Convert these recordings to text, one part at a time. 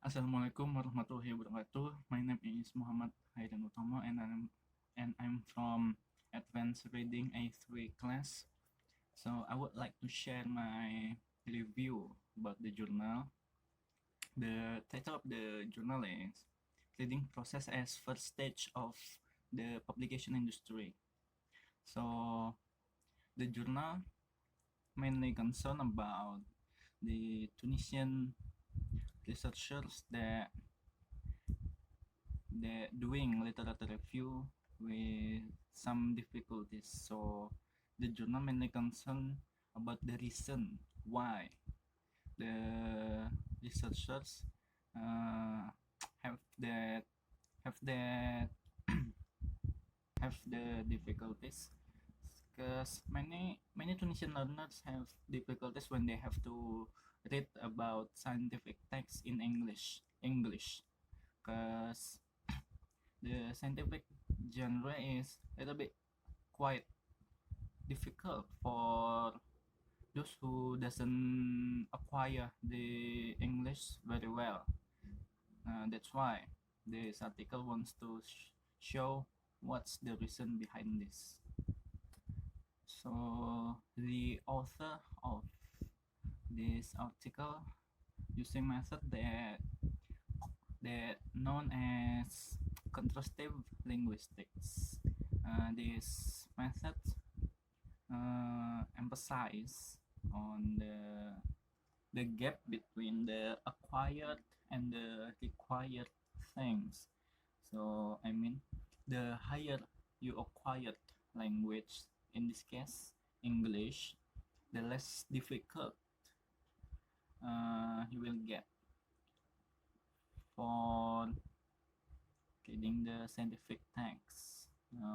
Assalamualaikum warahmatullahi wabarakatuh. My name is Muhammad Khairin Utomo, and I'm from Advanced Reading A3 class. So I would like to share my review about the journal. The title of the journal is Reading Process as First Stage of the Publication Industry. So the journal mainly concerned about the Tunisian researchers that doing literature review with some difficulties. So the journal mainly concerned about the reason why the researchers uh, have that have that have the difficulties, because many Tunisian learners have difficulties when they have to read about scientific texts in English, because the scientific genre is a little bit quite difficult for those who doesn't acquire the English very well. That's why this article wants to show what's the reason behind this. So the author of this article using method that known as contrastive linguistics. This method emphasize on the gap between the acquired and the required things. So I mean, the higher you acquired language, in this case English, the less difficult you will get for reading the scientific text,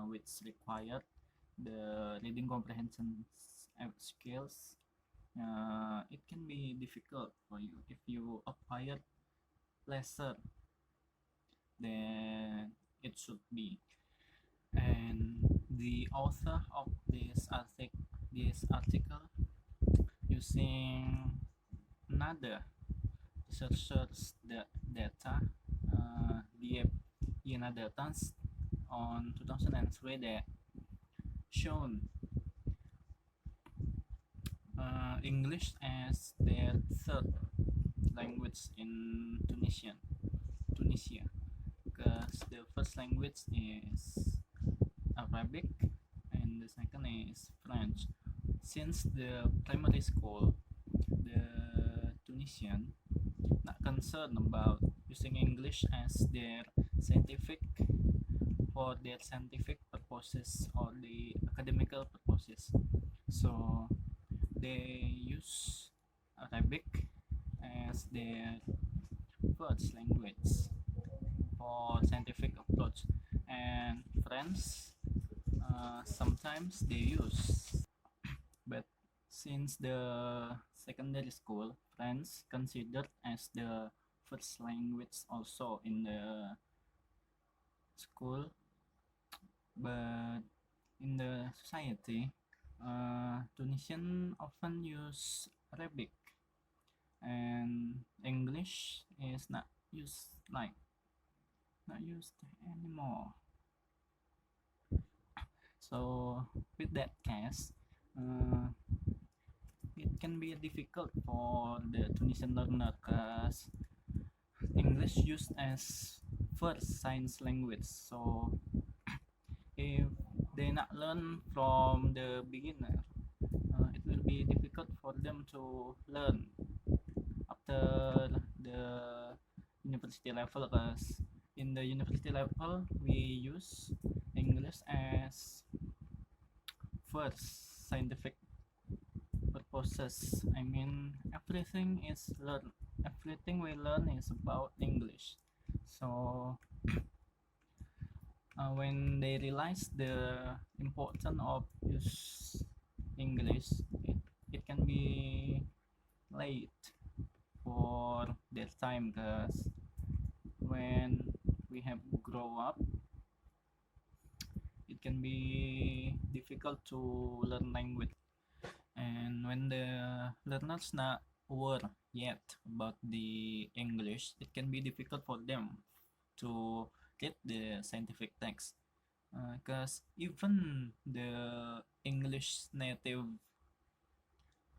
which required the reading comprehension skills. It can be difficult for you if you acquire lesser than it should be. And the author of this article using another researchers data, the another data on 2003 that shown English as their third language in Tunisia, because the first language is Arabic and the second is French. Since the primary school, the Tunisian not concerned about using English as their scientific scientific purposes or the academical purposes. So they use Arabic as their first language for scientific approach, and French sometimes they use, but since the secondary school, French considered as the first language also in the school, but in the society, Tunisian often use Arabic, and English is not used anymore. So with that case, it can be difficult for the Tunisian learner, because English used as first science language. So if they not learn from the beginner, it will be difficult for them to learn after the university level, because in the university level we use English as first scientific purposes. I mean, everything we learn is about English. So when they realize the importance of use English, it can be late for their time, because when we have grow up, it can be difficult to learn language, and when the learners not aware yet about the English, it can be difficult for them to read the scientific text. Because even the English native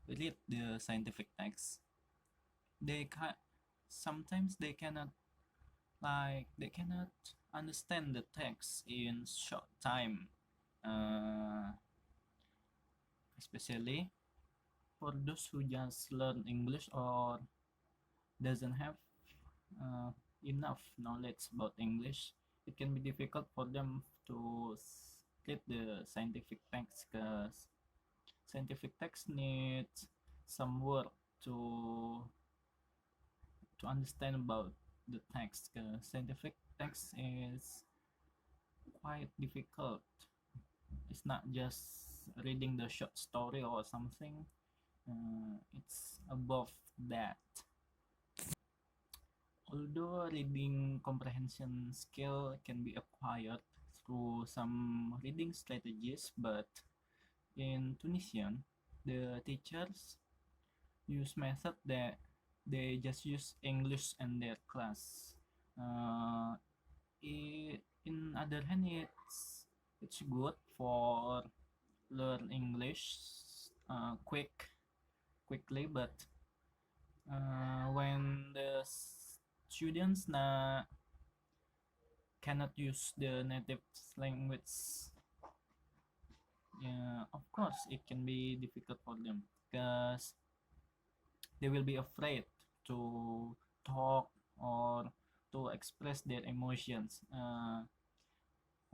read the scientific text, they can sometimes they cannot understand the text in short time, uh, especially for those who just learn English or doesn't have uh, enough knowledge about English. It can be difficult for them to get the scientific text because scientific text needs some work to understand about the text. Because scientific text is quite difficult. It's not just reading the short story or something. It's above that. Although reading comprehension skill can be acquired through some reading strategies, but in Tunisian, the teachers use method that they just use English in their class. Uh, in other hand, it's good for learn English quickly, but when the students cannot use the native language, yeah, of course it can be difficult for them because they will be afraid to talk or to express their emotions.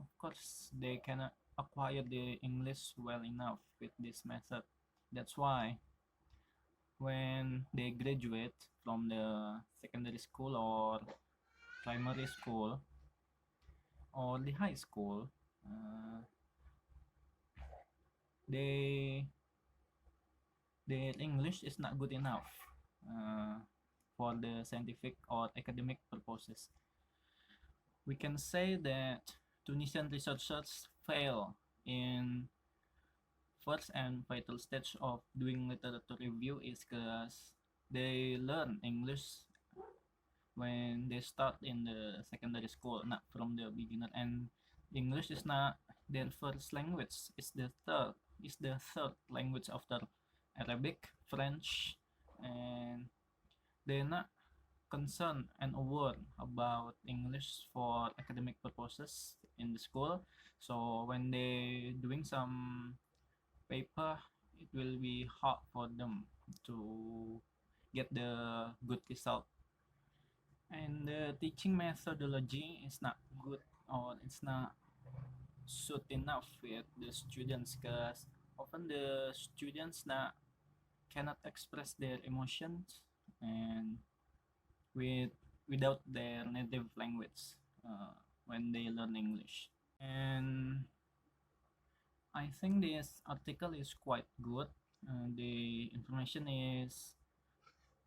Of course they cannot acquire the English well enough with this method. That's why when they graduate from the secondary school or primary school or the high school, they their English is not good enough uh, for the scientific or academic purposes. We can say that Tunisian researchers fail in first and vital stage of doing literature review is because they learn English when they start in the secondary school, not from the beginner. And English is not their first language. It's the third language after Arabic, French, and they're not concerned and aware about English for academic purposes in the school. So when they doing some paper, it will be hard for them to get the good result. And the teaching methodology is not good or it's not suit enough with the students because often the students cannot express their emotions and with without their native language when they learn English. And I think this article is quite good. The information is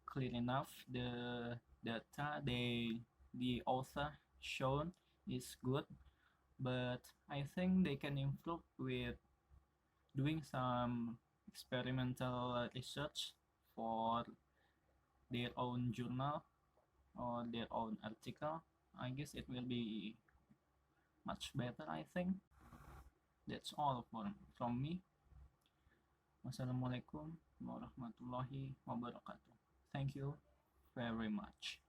clear enough. The data the author shown is good, but I think they can improve with doing some experimental research for their own journal or their own article. I guess it will be much better. I think that's all from me. Wassalamualaikum warahmatullahi wabarakatuh. Thank you very much.